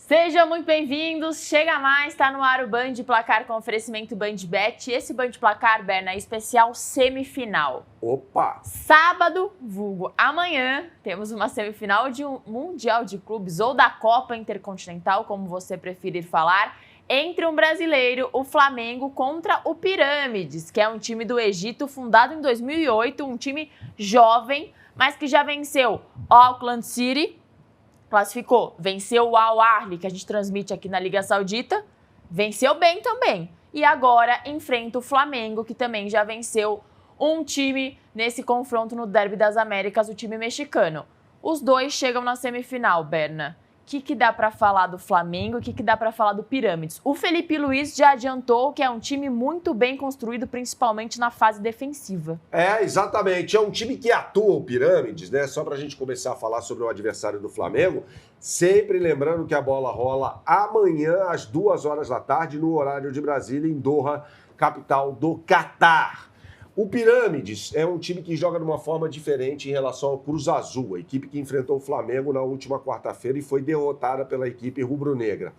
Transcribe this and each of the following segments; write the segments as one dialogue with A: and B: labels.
A: Sejam muito bem-vindos, chega mais, está no ar o Band Placar com oferecimento BandBet. Esse Band Placar, Berna, é especial semifinal.
B: Opa!
A: Sábado, vulgo amanhã, temos uma semifinal de um Mundial de Clubes ou da Copa Intercontinental, como você preferir falar, entre um brasileiro, o Flamengo, contra o Pirâmides, que é um time do Egito fundado em 2008, um time jovem, mas que já venceu Auckland City, classificou, venceu o Al Ahly, que a gente transmite aqui na Liga Saudita, venceu bem também. E agora enfrenta o Flamengo, que também já venceu um time nesse confronto no Derby das Américas, o time mexicano. Os dois chegam na semifinal, Berna. O que dá para falar do Flamengo? O que dá para falar do Pirâmides? O Felipe Luiz já adiantou que é um time muito bem construído, principalmente na fase defensiva.
B: Exatamente. É um time que atua o Pirâmides, né? Só para a gente começar a falar sobre o adversário do Flamengo, sempre lembrando que a bola rola amanhã às 2 horas da tarde, no horário de Brasília, em Doha, capital do Catar. O Pirâmides é um time que joga de uma forma diferente em relação ao Cruz Azul, a equipe que enfrentou o Flamengo na última quarta-feira e foi derrotada pela equipe rubro-negra.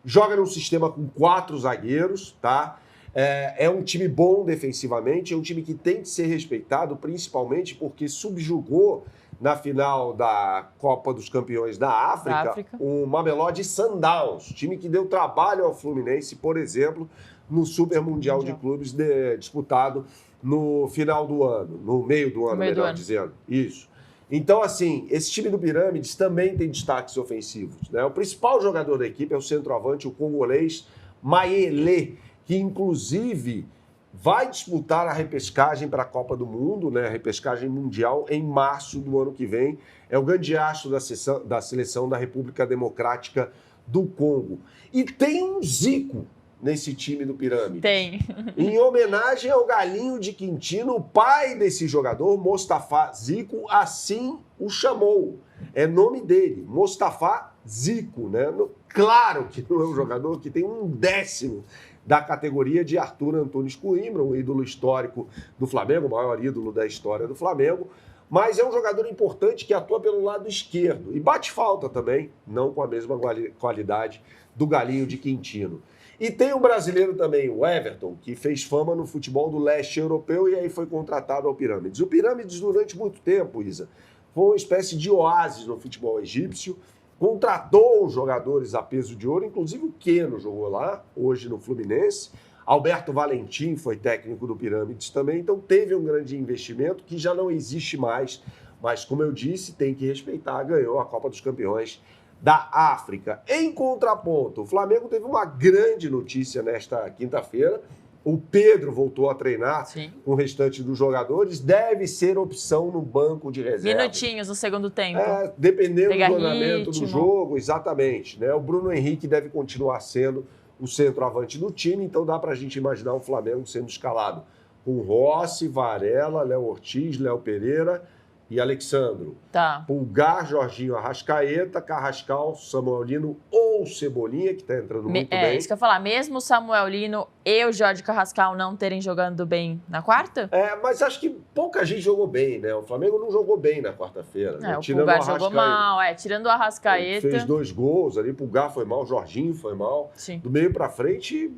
B: Joga num sistema com 4 zagueiros, tá? É um time bom defensivamente, é um time que tem que ser respeitado, principalmente porque subjugou na final da Copa dos Campeões da África o Mamelodi Sundowns, time que deu trabalho ao Fluminense, por exemplo, no Super Mundial de Clubes disputado no final do ano, no meio do ano, melhor dizendo. Isso. Então, assim, esse time do Pirâmides também tem destaques ofensivos, né? O principal jogador da equipe é o centroavante, o congolês Mayele, que inclusive vai disputar a repescagem para a Copa do Mundo, né? A repescagem mundial em março do ano que vem. É o grande astro da seleção da República Democrática do Congo. E tem um Zico nesse time do Pirâmides.
A: Tem.
B: Em homenagem ao Galinho de Quintino, o pai desse jogador, Mostafa Zico, assim o chamou. É nome dele, Mostafa Zico, né? Claro que não é um jogador que tem 1/10 da categoria de Arthur Antunes Coimbra, um ídolo histórico do Flamengo, o maior ídolo da história do Flamengo, mas é um jogador importante que atua pelo lado esquerdo e bate falta também, não com a mesma qualidade do Galinho de Quintino. E tem um brasileiro também, o Everton, que fez fama no futebol do leste europeu e aí foi contratado ao Pirâmides. O Pirâmides, durante muito tempo, Isa, foi uma espécie de oásis no futebol egípcio, contratou jogadores a peso de ouro, inclusive o Keno jogou lá, hoje no Fluminense. Alberto Valentim foi técnico do Pirâmides também, então teve um grande investimento que já não existe mais, mas como eu disse, tem que respeitar, ganhou a Copa dos Campeões da África. Em contraponto, o Flamengo teve uma grande notícia nesta quinta-feira. O Pedro voltou a treinar com o restante dos jogadores. Deve ser opção no banco de reserva.
A: Minutinhos no segundo tempo.
B: Dependendo do andamento do jogo, exatamente, né? O Bruno Henrique deve continuar sendo o centroavante do time, então dá pra gente imaginar o Flamengo sendo escalado com Rossi, Varela, Léo Ortiz, Léo Pereira e Alexandro.
A: Tá.
B: Pulgar, Jorginho, Arrascaeta, Carrascal, Samuel Lino ou Cebolinha, que tá entrando muito bem.
A: É isso que eu ia falar. Mesmo o Samuel Lino e o Jorge Carrascal não terem jogando bem na quarta?
B: Mas acho que pouca gente jogou bem, né? O Flamengo não jogou bem na quarta-feira. Né?
A: O Pulgar jogou mal, tirando o Arrascaeta.
B: Fez 2 gols ali, Pulgar foi mal, Jorginho foi mal.
A: Sim.
B: Do meio pra frente,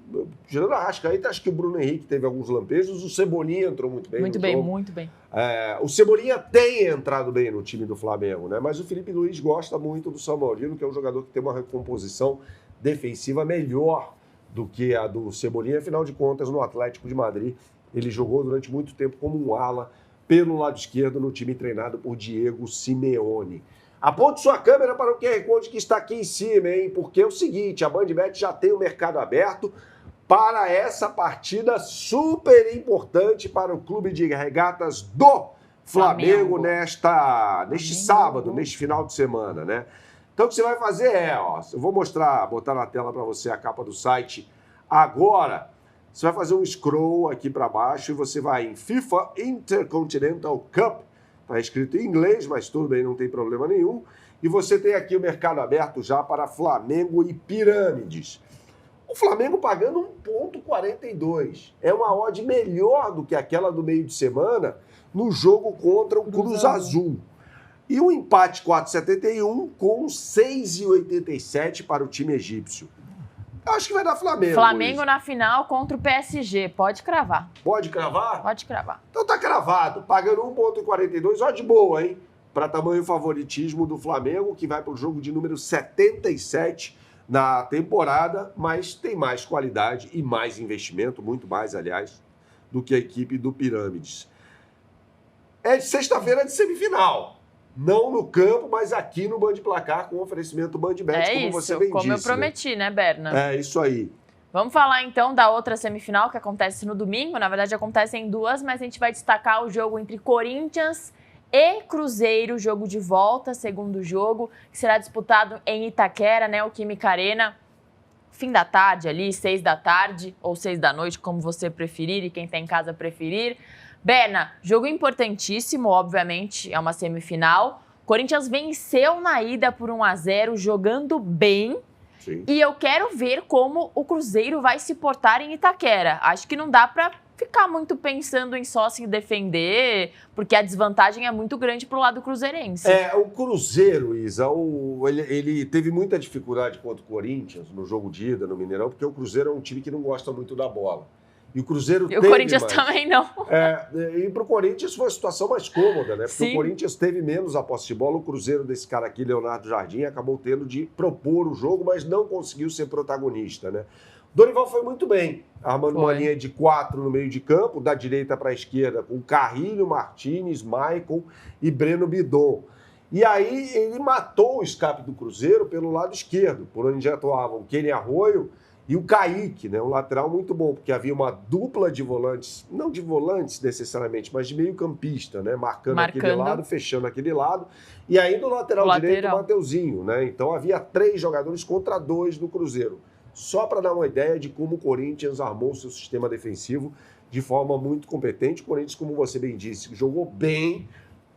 B: tirando o Arrascaeta, acho que o Bruno Henrique teve alguns lampejos, o Cebolinha entrou muito bem.
A: Muito bem.
B: O Cebolinha tem entrado bem no time do Flamengo, né? Mas o Felipe Luiz gosta muito do Samuel Lino, que é um jogador que tem uma recomposição defensiva melhor do que a do Cebolinha. Afinal de contas, no Atlético de Madrid, ele jogou durante muito tempo como um ala pelo lado esquerdo no time treinado por Diego Simeone. Aponte sua câmera para o QR Code que está aqui em cima, hein? Porque é o seguinte, a BandBet já tem o mercado aberto para essa partida super importante para o Clube de Regatas do Flamengo neste sábado, neste final de semana, né? Então o que você vai fazer eu vou botar na tela para você a capa do site agora. Você vai fazer um scroll aqui para baixo e você vai em FIFA Intercontinental Cup. Está escrito em inglês, mas tudo bem, não tem problema nenhum. E você tem aqui o mercado aberto já para Flamengo e Pirâmides. O Flamengo pagando 1,42. É uma odd melhor do que aquela do meio de semana no jogo contra o Cruz Azul. E um empate 4,71 com 6,87 para o time egípcio. Eu acho que vai dar Flamengo.
A: Flamengo na final contra o PSG. Pode cravar.
B: Pode cravar?
A: Pode cravar.
B: Então tá cravado. Pagando 1,42. Ó, de boa, hein? Para tamanho favoritismo do Flamengo, que vai para o jogo de número 77 na temporada, mas tem mais qualidade e mais investimento, muito mais, aliás, do que a equipe do Pirâmides. É de sexta-feira de semifinal. Não no campo, mas aqui no Band Placar, com oferecimento Bandbet, como você bem disse.
A: Como eu prometi, né, Berna?
B: É, isso aí.
A: Vamos falar, então, da outra semifinal, que acontece no domingo. Na verdade, acontecem duas, mas a gente vai destacar o jogo entre Corinthians e Cruzeiro, jogo de volta, segundo jogo, que será disputado em Itaquera, Neoquímica Arena, fim da tarde ali, 6 da tarde ou 6 da noite, como você preferir e quem está em casa preferir. Berna, jogo importantíssimo, obviamente, é uma semifinal. Corinthians venceu na ida por 1-0, jogando bem.
B: Sim.
A: E eu quero ver como o Cruzeiro vai se portar em Itaquera. Acho que não dá para ficar muito pensando em só se defender, porque a desvantagem é muito grande pro lado cruzeirense.
B: O Cruzeiro, Isa, ele teve muita dificuldade contra o Corinthians no jogo de ida, no Mineirão, porque o Cruzeiro é um time que não gosta muito da bola. E o Cruzeiro
A: E o Corinthians também não.
B: E para o Corinthians foi uma situação mais cômoda, né? Porque
A: Sim.
B: o Corinthians teve menos a posse de bola. O Cruzeiro desse cara aqui, Leonardo Jardim, acabou tendo de propor o jogo, mas não conseguiu ser protagonista, né? Dorival foi muito bem, armando uma linha de 4 no meio de campo, da direita para a esquerda, com Carrilho, Martínez, Maicon e Breno Bidon. E aí ele matou o escape do Cruzeiro pelo lado esquerdo, por onde atuavam o Kenny Arroio e o Kaique, né? Um lateral muito bom, porque havia uma dupla de volantes, não de volantes necessariamente, mas de meio-campista, né? Marcando aquele lado, fechando aquele lado. E aí do lateral direito, o Mateuzinho, né? Então havia 3 jogadores contra 2 no Cruzeiro. Só para dar uma ideia de como o Corinthians armou o seu sistema defensivo de forma muito competente. O Corinthians, como você bem disse, jogou bem,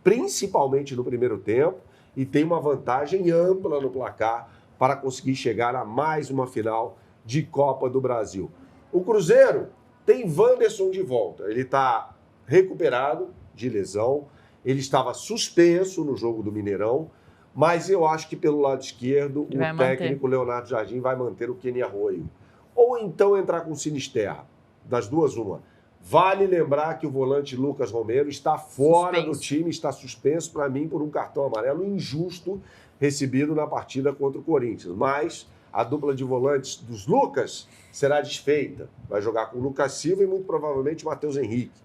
B: principalmente no primeiro tempo, e tem uma vantagem ampla no placar para conseguir chegar a mais uma final de Copa do Brasil. O Cruzeiro tem Wanderson de volta. Ele está recuperado de lesão, ele estava suspenso no jogo do Mineirão, mas eu acho que pelo lado esquerdo o técnico Leonardo Jardim vai manter o Kenny Arroio. Ou então entrar com o Sinisterra. Das duas, uma. Vale lembrar que o volante Lucas Romero está fora do time, está suspenso para mim por um cartão amarelo injusto recebido na partida contra o Corinthians. Mas a dupla de volantes dos Lucas será desfeita. Vai jogar com o Lucas Silva e muito provavelmente o Matheus Henrique.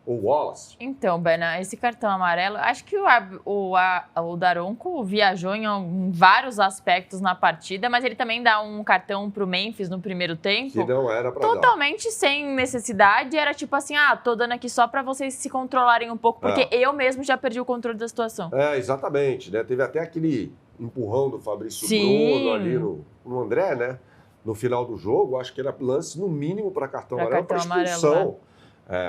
B: Ou Wallace.
A: Então, Berna, esse cartão amarelo, acho que o Daronco viajou em vários aspectos na partida, mas ele também dá um cartão pro Memphis no primeiro tempo.
B: Que não era pra dar.
A: Totalmente sem necessidade, era tipo assim, tô dando aqui só pra vocês se controlarem um pouco, porque eu mesmo já perdi o controle da situação.
B: Exatamente, né? Teve até aquele empurrão do Fabrício Bruno ali no André, né? No final do jogo, acho que era lance no mínimo para cartão amarelo, para expulsão.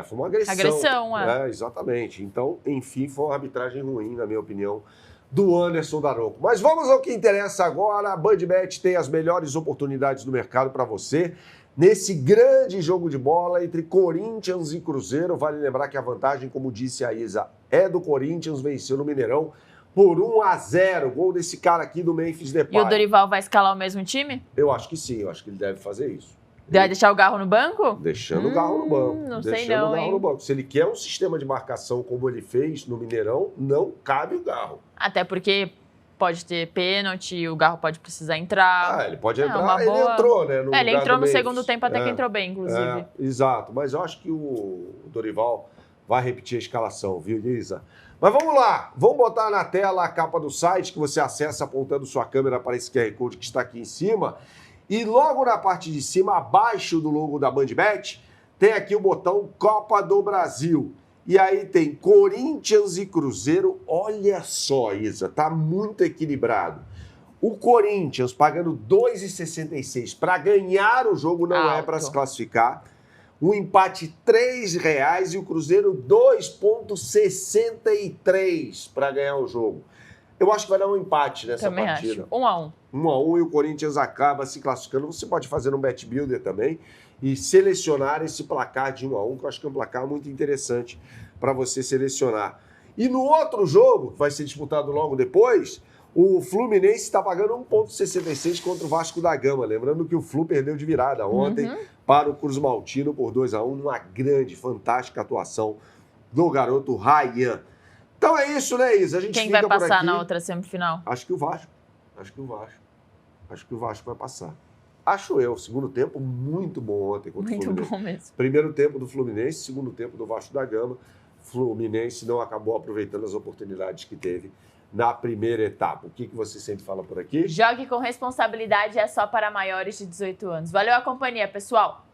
B: Foi uma agressão. Exatamente. Então, enfim, foi uma arbitragem ruim, na minha opinião, do Anderson Daronco. Mas vamos ao que interessa agora. A Bandbet tem as melhores oportunidades do mercado para você. Nesse grande jogo de bola entre Corinthians e Cruzeiro, vale lembrar que a vantagem, como disse a Isa, é do Corinthians, venceu no Mineirão por 1-0. Gol desse cara aqui do Memphis Depay.
A: E o Dorival vai escalar o mesmo time?
B: Eu acho que sim, eu acho que ele deve fazer isso.
A: Vai deixar o Garro no banco?
B: Deixando o Garro no banco.
A: Não sei não, hein?
B: No banco. Se ele quer um sistema de marcação como ele fez no Mineirão, não cabe o Garro.
A: Até porque pode ter pênalti, o Garro pode precisar entrar.
B: Ele pode entrar. Ele entrou, né?
A: Ele entrou no segundo tempo, até que entrou bem, inclusive.
B: Exato. Mas eu acho que o Dorival vai repetir a escalação, viu, Lisa? Mas vamos lá. Vamos botar na tela a capa do site que você acessa apontando sua câmera para esse QR Code que está aqui em cima. E logo na parte de cima, abaixo do logo da Bandbet, tem aqui o botão Copa do Brasil. E aí tem Corinthians e Cruzeiro. Olha só, Isa, tá muito equilibrado. O Corinthians pagando 2,66 para ganhar o jogo, não é para se classificar. O empate R$3 e o Cruzeiro 2,63 para ganhar o jogo. Eu acho que vai dar um empate nessa partida.
A: Acho. 1-1.
B: 1-1 e o Corinthians acaba se classificando. Você pode fazer um bet builder também e selecionar esse placar de 1-1, que eu acho que é um placar muito interessante para você selecionar. E no outro jogo, que vai ser disputado logo depois, o Fluminense está pagando 1,66 contra o Vasco da Gama. Lembrando que o Flu perdeu de virada ontem para o Cruz Maltino por 2-1, numa grande, fantástica atuação do garoto Ryan. Então é isso, né, Isa? A gente
A: Quem
B: fica
A: vai
B: por
A: passar
B: aqui.
A: na outra semifinal?
B: Acho que o Vasco. Acho que o Vasco vai passar. Acho eu. Segundo tempo muito bom ontem contra o Fluminense.
A: Muito bom mesmo.
B: Primeiro tempo do Fluminense, segundo tempo do Vasco da Gama. Fluminense não acabou aproveitando as oportunidades que teve na primeira etapa. O que você sempre fala por aqui?
A: Jogue com responsabilidade, é só para maiores de 18 anos. Valeu a companhia, pessoal!